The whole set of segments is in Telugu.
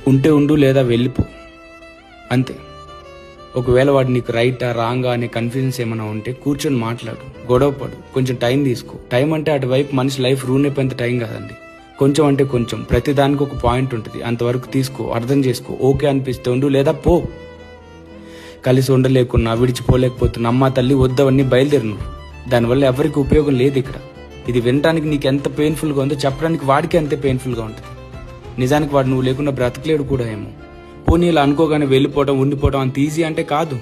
ఉంటే ఉండు లేదా వెళ్ళిపో, అంతే. ఒకవేళ వాడు నీకు రైటా రాంగా అనే కన్ఫ్యూజన్స్ ఏమైనా ఉంటే కూర్చొని మాట్లాడు, గొడవపడు, కొంచెం టైం తీసుకో. టైం అంటే అటువైపు మనిషి లైఫ్ రూన్ అయిపోయేంత టైం కాదండి. కొంచెం అంటే కొంచెం, ప్రతి దానికి ఒక పాయింట్ ఉంటుంది, అంతవరకు తీసుకో, అర్థం చేసుకో. ఓకే అనిపిస్తే ఉండు లేదా పో. కలిసి ఉండలేకున్నా, విడిచిపోలేకపోతున్నా, అమ్మ తల్లి వద్దవన్నీ బయలుదేరు నువ్వు. దానివల్ల ఎవరికి ఉపయోగం లేదు ఇక్కడ. ఇది వినడానికి నీకు ఎంత పెయిన్ఫుల్గా ఉందో చెప్పడానికి వాడికి అంతే పెయిన్ఫుల్గా ఉంటుంది. నిజానికి వాడు నువ్వు లేకుండా బ్రతకలేడు కూడా ఏమో. పోనీ ఇలా అనుకోగానే వెళ్ళిపోవడం ఉండిపోవడం అంత ఈజీ అంటే కాదు.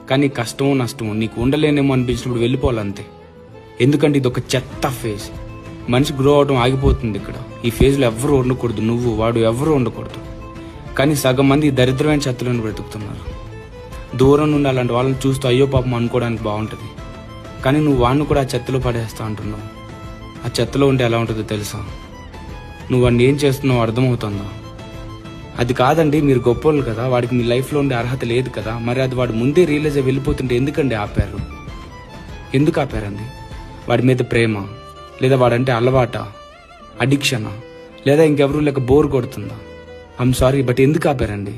కానీ కష్టమో నష్టమో నీకు ఉండలేనేమో అనిపించినప్పుడు వెళ్ళిపోవాలంతే. ఎందుకంటే ఇది ఒక చెత్త ఫేజ్. మనిషి గ్రో అవడం ఆగిపోతుంది ఇక్కడ. ఈ ఫేజ్లో ఎవరు ఉండకూడదు, నువ్వు వాడు ఎవరు ఉండకూడదు. కానీ సగం మంది దరిద్రమైన చెత్తలను బ్రతుకుతున్నారు. దూరం నుండి అలాంటి వాళ్ళని చూస్తూ అయ్యో పాపం అనుకోవడానికి బాగుంటుంది. కానీ నువ్వు వాడిని కూడా ఆ చెత్తలో పడేస్తా అంటున్నావు. ఆ చెత్తలో ఉంటే ఎలా ఉంటుందో తెలుసా? నువ్వు వాడిని ఏం చేస్తున్నావు అర్థమవుతుందా? అది కాదండి, మీరు గొప్పోళ్ళు కదా, వాడికి మీ లైఫ్లో ఉండే అర్హత లేదు కదా, మరి అది వాడు ముందే రియలైజ్ అయ్యి వెళ్ళిపోతుంటే ఎందుకండి ఆపారు? ఎందుకు ఆపారండి? వాడి మీద ప్రేమ, లేదా వాడంటే అలవాట, అడిక్షనా, లేదా ఇంకెవరూ లేక బోర్ కొడుతుందా? ఐఎమ్ సారీ, బట్ ఎందుకు ఆపారండి?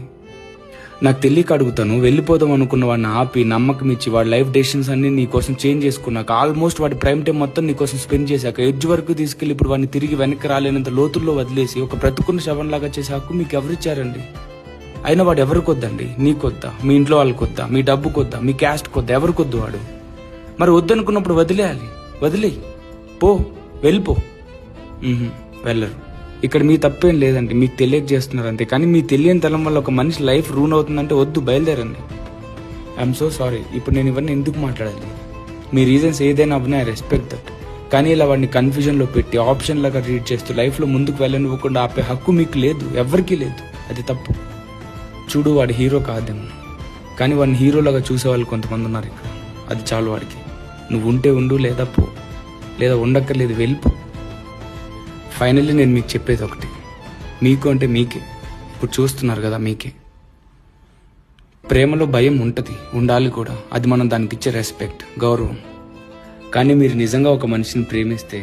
నాకు తెలియక అడుగుతాను. వెళ్ళిపోదాం అనుకున్న వాడిని ఆపి నమ్మకం ఇచ్చి వాడి లైఫ్ డెసిషన్స్ అన్ని నీ కోసం చేంజ్ చేసుకున్నాక, ఆల్మోస్ట్ వాడి ప్రైమ్ టైం మొత్తం నీ కోసం స్పెండ్ చేశాక, ఎడ్జ్ వరకు తీసుకెళ్లి ఇప్పుడు వాడిని తిరిగి వెనక్కి రాలేనంత లోతుల్లో వదిలేసి ఒక బ్రతుకున్న శవంలాగా చేసే హక్కు మీకు ఎవరిచ్చారండి? అయినా వాడు ఎవరికొద్దండి? నీకొద్దా? మీ ఇంట్లో వాళ్ళకొద్దా? మీ డబ్బుకొద్దా? మీ క్యాస్ట్ కొద్దా? ఎవరికొద్దు వాడు? మరి వద్దనుకున్నప్పుడు వదిలేయాలి. వదిలేయి, పో, వెళ్ళిపో. వెళ్ళరు. ఇక్కడ మీ తప్పేం లేదండి, మీకు తెలియక చేస్తున్నారు అంతే. కానీ మీ తెలియని తలం వల్ల ఒక మనిషి లైఫ్ రూన్ అవుతుందంటే వద్దు, బయలుదేరండి. I'm so sorry. ఇప్పుడు నేను ఇవన్నీ ఎందుకు మాట్లాడాలి? మీ రీజన్స్ ఏదైనా అవ్వనా, ఐ రెస్పెక్ట్ దట్. కానీ ఇలా వాడిని కన్ఫ్యూజన్లో పెట్టి ఆప్షన్ లాగా ట్రీట్ చేస్తూ లైఫ్లో ముందుకు వెళ్ళనివ్వకుండా ఆపే హక్కు మీకు లేదు, ఎవరికీ లేదు. అది తప్పు. చూడు, వాడి హీరో కాదేమో, కానీ వాడిని హీరోలాగా చూసే వాళ్ళు కొంతమంది ఉన్నారు ఇక్కడ. అది చాలు వాడికి. నువ్వు ఉంటే ఉండు లేదా పో, లేదా ఉండక్కర్లేదు వెళ్ళిపో. ఫైనల్లీ నేను మీకు చెప్పేది ఒకటి, మీకు అంటే మీకే. ఇప్పుడు చూస్తున్నారు కదా, మీకే. ప్రేమలో భయం ఉంటుంది, ఉండాలి కూడా. అది మనం దానికి ఇచ్చే రెస్పెక్ట్, గౌరవం. కానీ మీరు నిజంగా ఒక మనిషిని ప్రేమిస్తే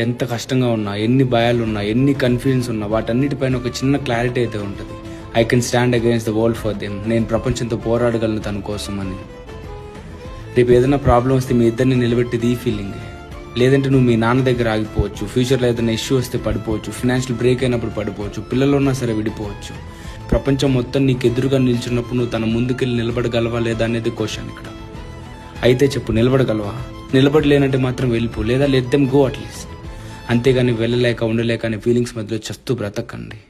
ఎంత కష్టంగా ఉన్నా, ఎన్ని భయాలున్నా, ఎన్ని కన్ఫ్యూజన్స్ ఉన్నా, వాటన్నిటిపైన ఒక చిన్న క్లారిటీ అయితే ఉంటుంది. I can stand against the world for them. నేను ప్రపంచంతో పోరాడగలను తన కోసం అని. రేపు ఏదైనా ప్రాబ్లం వస్తే మీ ఇద్దరిని నిలబెట్టేది ఈ ఫీలింగే. లేదంటే నువ్వు మీ నాన్న దగ్గర ఆగిపోవచ్చు, ఫ్యూచర్లో ఏదైనా ఇష్యూ వస్తే పడిపోవచ్చు, ఫినాన్షియల్ బ్రేక్ అయినప్పుడు పడిపోవచ్చు, పిల్లలు ఉన్నా సరే విడిపోవచ్చు. ప్రపంచం మొత్తం నీకు ఎదురుగా నిల్చున్నప్పుడు నువ్వు తన ముందుకెళ్ళి నిలబడగలవా లేదా అనేది క్వశ్చన్ ఇక్కడ. అయితే చెప్పు, నిలబడగలవా? నిలబడలేనంటే మాత్రం వెళ్ళిపో, లేదా లెట్ దెమ్ గో అట్లీస్ట్. అంతేగాని వెళ్ళలేక ఉండలేక అనే ఫీలింగ్స్ మధ్యలో చస్తూ బ్రతకండి.